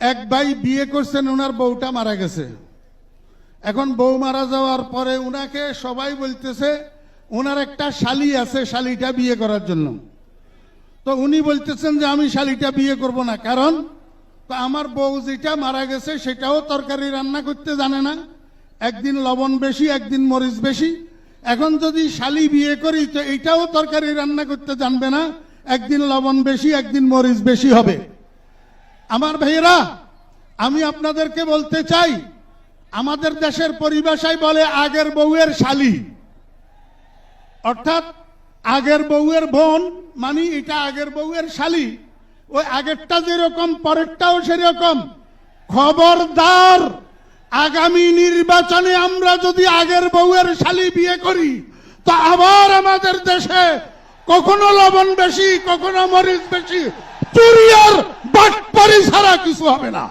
এক ভাই বিয়ে করছেন, ওনার বউটা মারা গেছে। এখন বউ মারা যাওয়ার পরে উনাকে সবাই বলতেছে ওনার একটা শালি আছে, শালিটা বিয়ে করার জন্য। তো উনি বলতেছেন যে আমি শালিটা বিয়ে করব না, কারণ তো আমার বউ যেটা মারা গেছে সেটাও তরকারি রান্না করতে জানে না, একদিন লবণ বেশি একদিন মরিচ বেশি। এখন যদি শালি বিয়ে করি তো এইটাও তরকারি রান্না করতে জানবে না, একদিন লবণ বেশি একদিন মরিচ বেশি হবে। আমার ভাইয়েরা, আমি আপনাদেরকে বলতে চাই, আমাদের দেশের পরিভাষায় বলে আগের বউয়ের শালি, অর্থাৎ আগের বউয়ের বোন, মানে এটা আগের বউয়ের শালি। ওই আগেরটা যেরকম পরেরটাও সেরকম। খবরদার, আগামী নির্বাচনে আমরা যদি আগের বউয়ের শালি বিয়ে করি তো আবার আমাদের দেশে কখনো লবণ বেশি কখনো মরিচ বেশি, চুরি আর বাটপারি ছাড়া কিছু হবে না।